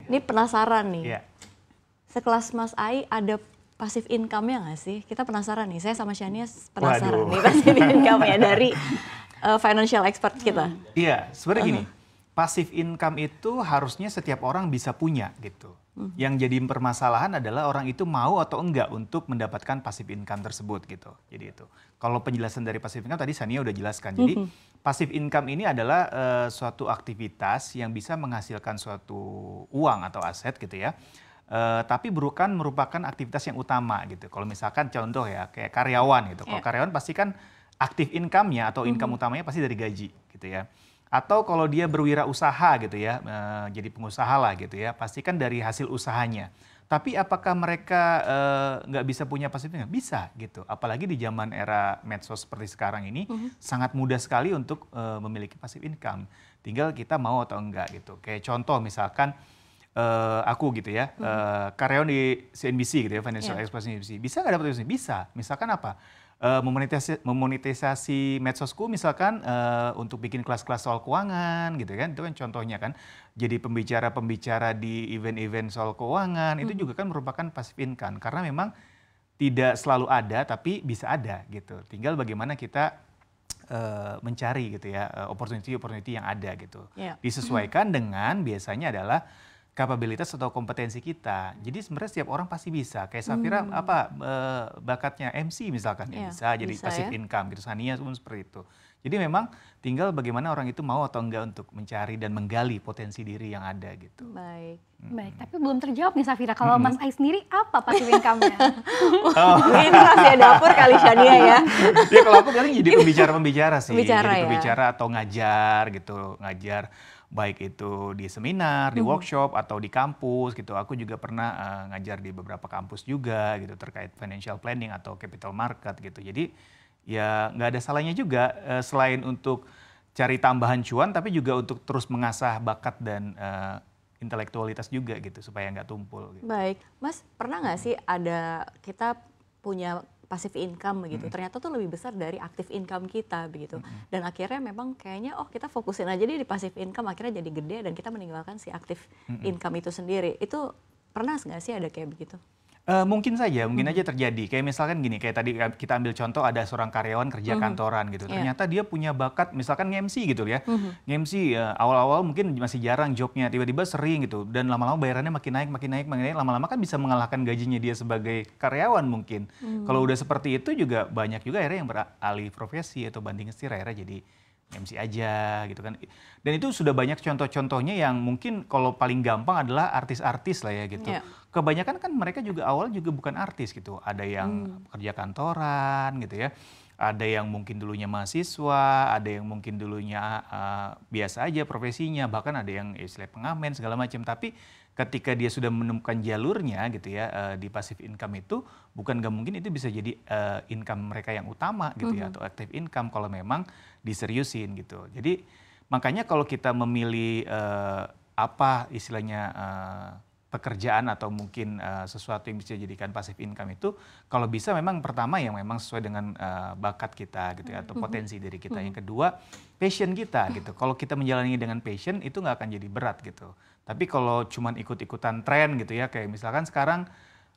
Ini penasaran nih. Iya. Sekelas Mas Ai ada passive income-nya nggak sih? Kita penasaran nih, saya sama Shania penasaran nih passive income-nya dari financial expert kita. Iya, sebenarnya gini, passive income itu harusnya setiap orang bisa punya gitu. Yang jadi permasalahan adalah orang itu mau atau enggak untuk mendapatkan passive income tersebut gitu. Jadi itu. Kalau penjelasan dari passive income tadi Shania udah jelaskan. Jadi passive income ini adalah suatu aktivitas yang bisa menghasilkan suatu uang atau aset gitu ya. Tapi bukan merupakan aktivitas yang utama gitu. Kalau misalkan contoh ya kayak karyawan gitu. Kalau karyawan pasti kan aktif income-nya atau income utamanya pasti dari gaji gitu ya. Atau kalau dia berwirausaha gitu ya, jadi pengusaha lah gitu ya, pasti kan dari hasil usahanya. Tapi apakah mereka nggak bisa punya passive income? Bisa gitu. Apalagi di zaman era medsos seperti sekarang ini, sangat mudah sekali untuk memiliki passive income. Tinggal kita mau atau enggak gitu. Kayak contoh misalkan, aku gitu ya, karyawan di CNBC gitu ya, Financial Express CNBC. Bisa nggak dapat ini? Bisa. Misalkan apa? Memonetisasi medsosku misalkan untuk bikin kelas-kelas soal keuangan gitu kan, itu kan contohnya kan. Jadi pembicara-pembicara di event-event soal keuangan itu juga kan merupakan passive income karena memang tidak selalu ada tapi bisa ada gitu. Tinggal bagaimana kita mencari gitu ya opportunity yang ada gitu. Disesuaikan dengan biasanya adalah kapabilitas atau kompetensi kita. Jadi sebenarnya setiap orang pasti bisa. Kayak Safira bakatnya MC misalkan ya bisa jadi passive income gitu. Shania pun seperti itu. Jadi memang tinggal bagaimana orang itu mau atau enggak untuk mencari dan menggali potensi diri yang ada gitu. Baik. Baik, tapi belum terjawab nih Safira. Kalau Mas Ai sendiri apa passive income-nya? Ini rahasia dapur kali Shania ya. Ya kalau aku paling jadi pembicara-pembicara sih. Pembicara, jadi pembicara atau ngajar gitu, ngajar. Baik itu di seminar, di workshop, atau di kampus gitu. Aku juga pernah ngajar di beberapa kampus juga gitu terkait financial planning atau capital market gitu. Jadi ya nggak ada salahnya juga selain untuk cari tambahan cuan, tapi juga untuk terus mengasah bakat dan intelektualitas juga gitu supaya nggak tumpul. Gitu. Baik, Mas pernah nggak sih ada kita punya passive income begitu, ternyata tuh lebih besar dari active income kita begitu, dan akhirnya memang kayaknya kita fokusin aja di passive income akhirnya jadi gede dan kita meninggalkan si active income itu sendiri. Itu pernah nggak sih ada kayak begitu? Mungkin saja, mungkin aja terjadi. Kayak misalkan gini, kayak tadi kita ambil contoh ada seorang karyawan kerja kantoran gitu. Ternyata dia punya bakat, misalkan nge-MC gitu ya. Nge-MC awal-awal mungkin masih jarang jobnya, tiba-tiba sering gitu. Dan lama-lama bayarannya makin naik. Lama-lama kan bisa mengalahkan gajinya dia sebagai karyawan mungkin. Kalau udah seperti itu juga banyak juga akhirnya yang beralih profesi atau banding setir akhirnya jadi MC aja gitu kan. Dan itu sudah banyak contoh-contohnya yang mungkin kalau paling gampang adalah artis-artis lah ya gitu. Kebanyakan kan mereka juga awal juga bukan artis gitu. Ada yang kerja kantoran gitu ya. Ada yang mungkin dulunya mahasiswa, ada yang mungkin dulunya biasa aja profesinya. Bahkan ada yang istilah pengamen segala macam. Tapi ketika dia sudah menemukan jalurnya gitu ya di passive income itu bukan gak mungkin itu bisa jadi income mereka yang utama gitu ya atau active income kalau memang diseriusin gitu. Jadi makanya kalau kita memilih apa istilahnya pekerjaan atau mungkin sesuatu yang bisa dijadikan passive income itu kalau bisa memang pertama yang memang sesuai dengan bakat kita gitu ya atau potensi diri kita. Yang kedua passion kita gitu. Kalau kita menjalani dengan passion itu nggak akan jadi berat gitu. Tapi kalau cuman ikut-ikutan tren gitu ya kayak misalkan sekarang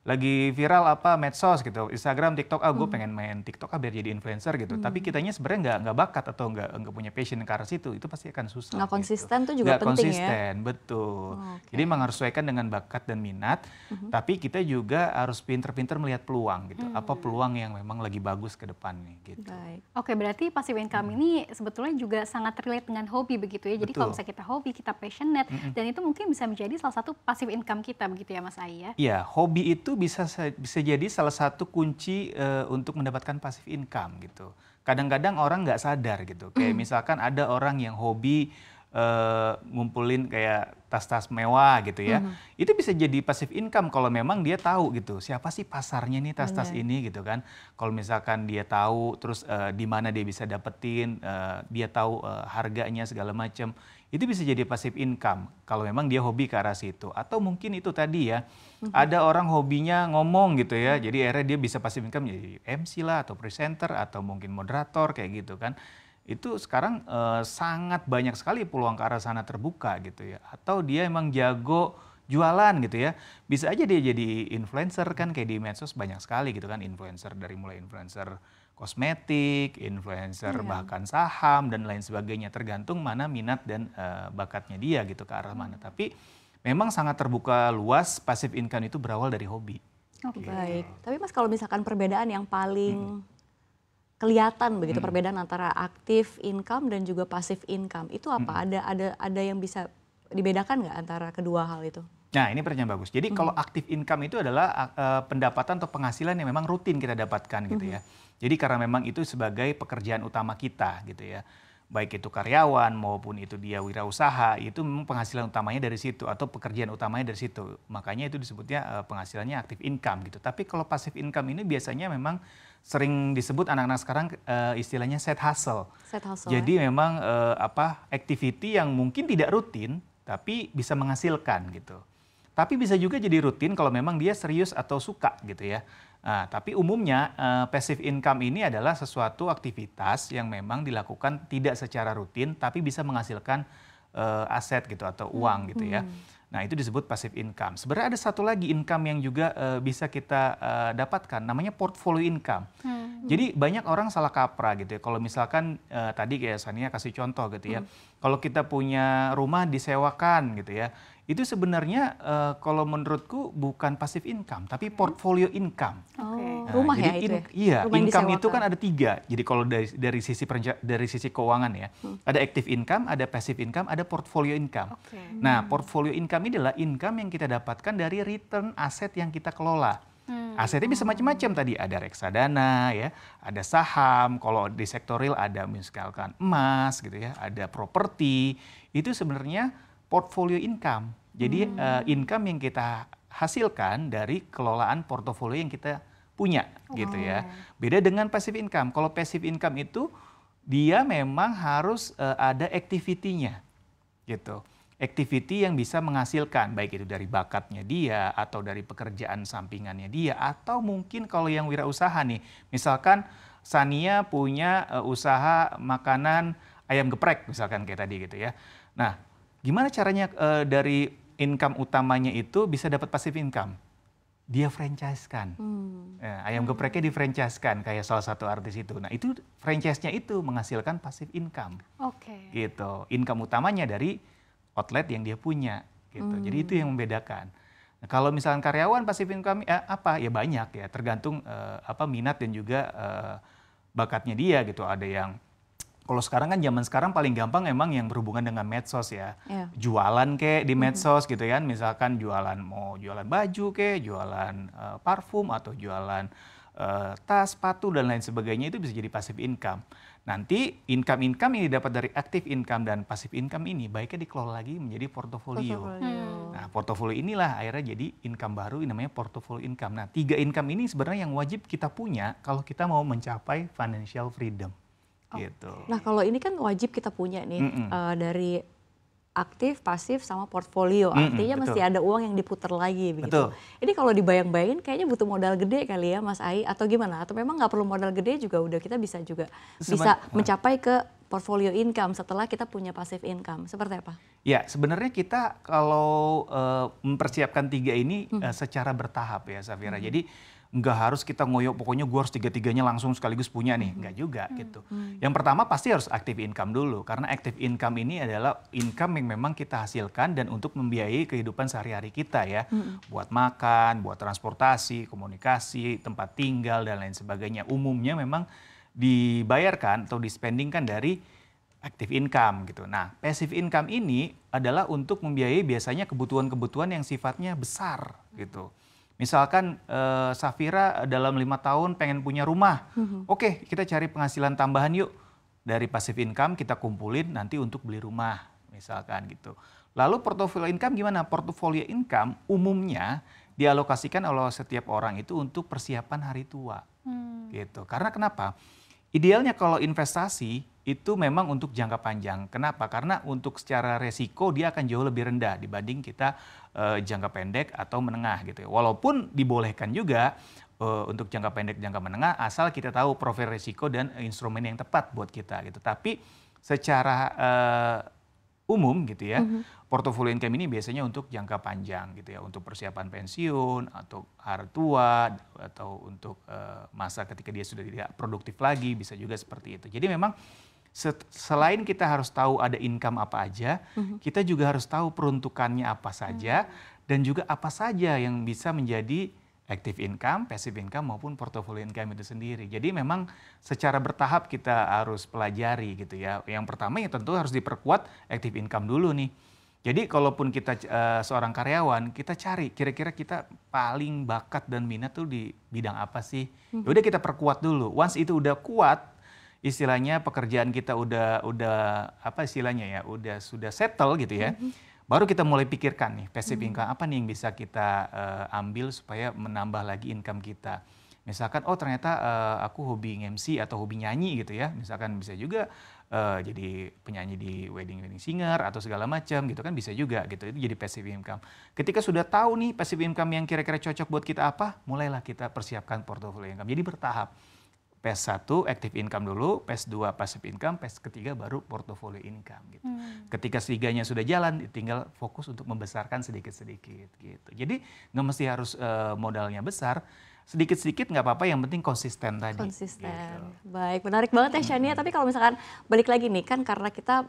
lagi viral apa medsos gitu, Instagram, TikTok, gue pengen main TikTok biar jadi influencer gitu. Tapi kitanya sebenarnya nggak bakat atau nggak punya passion ke arah situ, itu pasti akan susah. Nggak konsisten gitu. tuh juga nggak penting konsisten, ya. Betul. Jadi memang harus sesuaikan dengan bakat dan minat. Tapi kita juga harus pinter-pinter melihat peluang gitu. Apa peluang yang memang lagi bagus ke depan nih gitu. Baik. Oke, berarti passive income ini sebetulnya juga sangat relate dengan hobi begitu ya. Jadi kalau misalnya kita hobi, kita passionate, dan itu mungkin bisa menjadi salah satu passive income kita begitu ya Mas Ai ya. Iya, hobi itu bisa jadi salah satu kunci untuk mendapatkan passive income gitu. Kadang-kadang orang nggak sadar gitu. Kayak misalkan ada orang yang hobi ngumpulin kayak tas-tas mewah gitu ya. Itu bisa jadi passive income kalau memang dia tahu gitu. Siapa sih pasarnya nih tas-tas ini gitu kan. Kalau misalkan dia tahu terus di mana dia bisa dapetin, dia tahu harganya segala macam. Itu bisa jadi passive income kalau memang dia hobi ke arah situ. Atau mungkin itu tadi ya, ada orang hobinya ngomong gitu ya, jadi akhirnya dia bisa passive income jadi MC lah atau presenter atau mungkin moderator kayak gitu kan. Itu sekarang sangat banyak sekali peluang ke arah sana terbuka gitu ya. Atau dia emang jago jualan gitu ya. Bisa aja dia jadi influencer kan, kayak di medsos banyak sekali gitu kan influencer, dari mulai influencer kosmetik, influencer bahkan saham dan lain sebagainya, tergantung mana minat dan bakatnya dia gitu ke arah mana. Tapi memang sangat terbuka luas, passive income itu berawal dari hobi. Baik, tapi Mas kalau misalkan perbedaan yang paling kelihatan begitu, perbedaan antara aktif income dan juga passive income itu apa? Ada yang bisa dibedakan nggak antara kedua hal itu? Nah, ini pertanyaan bagus. Jadi kalau active income itu adalah pendapatan atau penghasilan yang memang rutin kita dapatkan gitu ya. Jadi karena memang itu sebagai pekerjaan utama kita gitu ya. Baik itu karyawan maupun itu dia wirausaha, itu memang penghasilan utamanya dari situ atau pekerjaan utamanya dari situ. Makanya itu disebutnya penghasilannya active income gitu. Tapi kalau passive income ini biasanya memang sering disebut anak-anak sekarang istilahnya side hustle. Jadi memang activity yang mungkin tidak rutin tapi bisa menghasilkan gitu. Tapi bisa juga jadi rutin kalau memang dia serius atau suka gitu ya. Nah, tapi umumnya passive income ini adalah sesuatu aktivitas yang memang dilakukan tidak secara rutin tapi bisa menghasilkan aset gitu atau uang gitu ya. Nah, itu disebut passive income. Sebenarnya ada satu lagi income yang juga bisa kita dapatkan, namanya portfolio income. Jadi banyak orang salah kaprah gitu ya. Kalau misalkan tadi kayak Sania kasih contoh gitu ya. Kalau kita punya rumah disewakan gitu ya. Itu sebenarnya kalau menurutku bukan passive income, tapi portfolio income. Nah, rumah jadi ya itu ya? Iya, Rumah income disewakan. itu kan ada 3. Jadi kalau dari sisi keuangan ya, ada active income, ada passive income, ada portfolio income. Nah, portfolio income ini adalah income yang kita dapatkan dari return aset yang kita kelola. Asetnya bisa macam-macam tadi, ada reksadana ya, ada saham, kalau di sektor real ada misalkan emas gitu ya, ada properti. Itu sebenarnya portfolio income. Jadi income yang kita hasilkan dari kelolaan portofolio yang kita punya gitu ya. Beda dengan passive income. Kalau passive income itu dia memang harus ada activity-nya gitu. Activity yang bisa menghasilkan, baik itu dari bakatnya dia atau dari pekerjaan sampingannya dia, atau mungkin kalau yang wirausaha nih, misalkan Sania punya usaha makanan ayam geprek misalkan kayak tadi gitu ya. Nah, gimana caranya dari income utamanya itu bisa dapat passive income? Dia franchise-kan. Ayam gepreknya di-franchise-kan kayak salah satu artis itu. Nah, itu franchise-nya itu menghasilkan passive income. Gitu. Income utamanya dari outlet yang dia punya gitu. Jadi itu yang membedakan. Nah, kalau misalkan karyawan passive income apa? Ya banyak ya, tergantung minat dan juga bakatnya dia gitu. Ada yang kalau sekarang kan zaman sekarang paling gampang emang yang berhubungan dengan medsos ya. Jualan kek di medsos gitu kan. Misalkan mau jualan baju kek, jualan parfum atau jualan tas, sepatu dan lain sebagainya, itu bisa jadi passive income. Nanti income-income yang didapat dari active income dan passive income ini baiknya dikelola lagi menjadi portofolio. Nah, portofolio inilah akhirnya jadi income baru namanya portofolio income. Nah, 3 income ini sebenarnya yang wajib kita punya kalau kita mau mencapai financial freedom. Gitu. Nah, kalau ini kan wajib kita punya nih dari aktif, pasif, sama portfolio. Artinya mesti ada uang yang diputar lagi begitu. Ini kalau dibayang-bayangin kayaknya butuh modal gede kali ya Mas Ai, atau gimana? Atau memang nggak perlu modal gede juga udah kita bisa mencapai ke portfolio income setelah kita punya passive income. Seperti apa? Ya, sebenarnya kita kalau mempersiapkan 3 ini secara bertahap ya Safira. Jadi nggak harus kita ngoyo pokoknya gue harus 3-3-nya langsung sekaligus punya nih, nggak juga gitu. Yang pertama pasti harus active income dulu, karena active income ini adalah income yang memang kita hasilkan dan untuk membiayai kehidupan sehari-hari kita ya. Buat makan, buat transportasi, komunikasi, tempat tinggal dan lain sebagainya. Umumnya memang dibayarkan atau dispendingkan dari active income gitu. Nah, passive income ini adalah untuk membiayai biasanya kebutuhan-kebutuhan yang sifatnya besar gitu. Misalkan Safira dalam 5 tahun pengen punya rumah. Oke, kita cari penghasilan tambahan yuk. Dari passive income kita kumpulin nanti untuk beli rumah misalkan gitu. Lalu portfolio income gimana? Portfolio income umumnya dialokasikan oleh setiap orang itu untuk persiapan hari tua. Gitu. Karena kenapa? Idealnya kalau investasi itu memang untuk jangka panjang. Kenapa? Karena untuk secara resiko dia akan jauh lebih rendah dibanding kita jangka pendek atau menengah gitu ya. Walaupun dibolehkan juga untuk jangka pendek, jangka menengah asal kita tahu profil resiko dan instrumen yang tepat buat kita gitu. Tapi secara umum gitu ya, portofolio income ini biasanya untuk jangka panjang gitu ya, untuk persiapan pensiun, atau hari tua, atau untuk masa ketika dia sudah tidak produktif lagi, bisa juga seperti itu. Jadi memang selain kita harus tahu ada income apa aja, kita juga harus tahu peruntukannya apa saja, dan juga apa saja yang bisa menjadi active income, passive income maupun portfolio income itu sendiri. Jadi memang secara bertahap kita harus pelajari gitu ya. Yang pertama ya tentu harus diperkuat active income dulu nih. Jadi kalaupun kita seorang karyawan, kita cari kira-kira kita paling bakat dan minat tuh di bidang apa sih? Ya udah kita perkuat dulu. Once itu udah kuat, istilahnya pekerjaan kita udah apa istilahnya ya, sudah settle gitu ya. Baru kita mulai pikirkan nih, passive income apa nih yang bisa kita ambil supaya menambah lagi income kita. Misalkan, oh ternyata aku hobi MC atau hobi nyanyi gitu ya. Misalkan bisa juga jadi penyanyi di wedding singer atau segala macam gitu kan, bisa juga gitu. Itu jadi passive income. Ketika sudah tahu nih passive income yang kira-kira cocok buat kita apa, mulailah kita persiapkan portfolio income. Jadi bertahap. PES 1 active income dulu, PES 2 passive income, PES ketiga baru portfolio income gitu. Ketika ketiganya sudah jalan, tinggal fokus untuk membesarkan sedikit-sedikit gitu. Jadi nggak mesti harus modalnya besar, sedikit-sedikit nggak apa-apa, yang penting konsisten tadi. Konsisten. Gitu. Baik, menarik banget ya Shania. Tapi kalau misalkan balik lagi nih, kan karena kita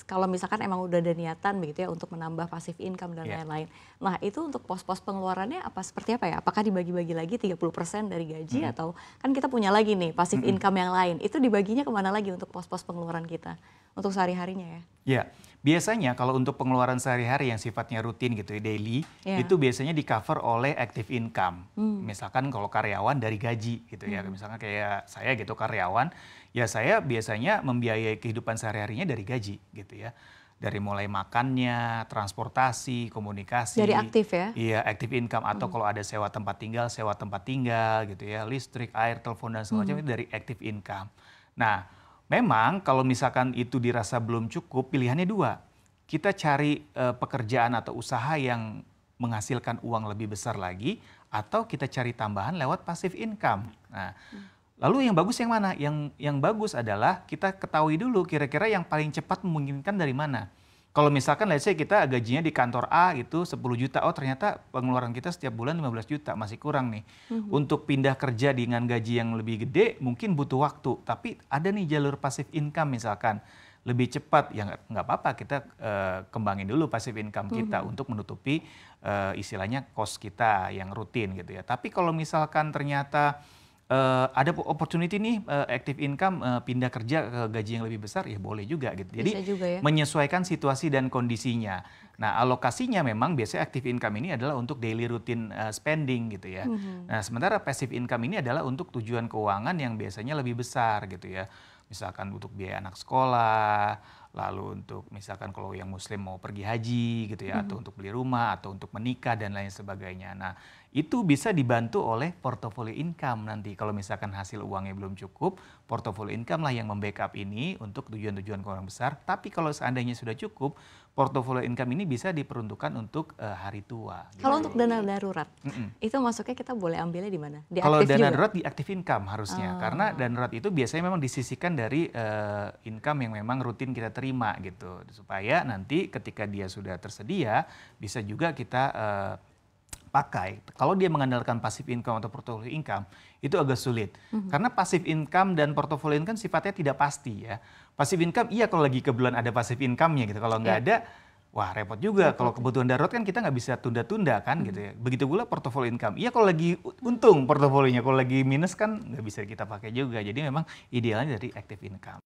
kalau misalkan emang udah ada niatan begitu ya untuk menambah passive income dan lain-lain. Nah itu untuk pos-pos pengeluarannya seperti apa ya? Apakah dibagi-bagi lagi 30% dari gaji atau kan kita punya lagi nih passive income yang lain. Itu dibaginya kemana lagi untuk pos-pos pengeluaran kita? Untuk sehari-harinya ya? Ya, biasanya kalau untuk pengeluaran sehari-hari yang sifatnya rutin gitu ya, daily, itu biasanya di cover oleh active income. Misalkan kalau karyawan dari gaji gitu ya, misalkan kayak saya gitu karyawan, ya saya biasanya membiayai kehidupan sehari-harinya dari gaji gitu ya. Dari mulai makannya, transportasi, komunikasi. Dari aktif ya? Iya, active income, atau kalau ada sewa tempat tinggal gitu ya, listrik, air, telepon dan segala macam itu dari active income. Nah, memang kalau misalkan itu dirasa belum cukup, pilihannya dua. Kita cari pekerjaan atau usaha yang menghasilkan uang lebih besar lagi, atau kita cari tambahan lewat passive income. Nah, lalu yang bagus yang mana? Yang bagus adalah kita ketahui dulu kira-kira yang paling cepat memungkinkan dari mana. Kalau misalkan let's say kita gajinya di kantor A itu 10 juta, oh ternyata pengeluaran kita setiap bulan 15 juta, masih kurang nih. Untuk pindah kerja dengan gaji yang lebih gede mungkin butuh waktu, tapi ada nih jalur passive income misalkan lebih cepat, ya nggak apa-apa kita kembangin dulu passive income kita untuk menutupi istilahnya cost kita yang rutin gitu ya. Tapi kalau misalkan ternyata ada opportunity nih active income pindah kerja ke gaji yang lebih besar, ya boleh juga gitu. Jadi juga ya? menyesuaikan situasi dan kondisinya. Nah, alokasinya memang biasanya active income ini adalah untuk daily routine spending gitu ya. Nah, sementara passive income ini adalah untuk tujuan keuangan yang biasanya lebih besar gitu ya. Misalkan untuk biaya anak sekolah, lalu untuk misalkan kalau yang muslim mau pergi haji gitu ya, atau untuk beli rumah, atau untuk menikah dan lain sebagainya. Nah, itu bisa dibantu oleh portfolio income nanti. Kalau misalkan hasil uangnya belum cukup, portfolio income lah yang membackup ini untuk tujuan-tujuan keuangan besar. Tapi kalau seandainya sudah cukup, portfolio income ini bisa diperuntukkan untuk hari tua. Kalau gitu. untuk dana darurat, itu masuknya kita boleh ambilnya di mana? Di Kalau aktif dana juga? darurat di active income harusnya, karena dana darurat itu biasanya memang disisihkan dari income yang memang rutin kita terima gitu, supaya nanti ketika dia sudah tersedia bisa juga kita pakai. Kalau dia mengandalkan passive income atau portfolio income, itu agak sulit. Karena passive income dan portfolio income sifatnya tidak pasti ya. Passive income iya kalau lagi kebetulan ada passive income-nya gitu. Kalau nggak ada, wah repot juga. Kalau kebutuhan darurat kan kita nggak bisa tunda-tunda kan gitu ya. Begitu pula portfolio income. Iya kalau lagi untung portofolionya, kalau lagi minus kan nggak bisa kita pakai juga. Jadi memang idealnya dari active income.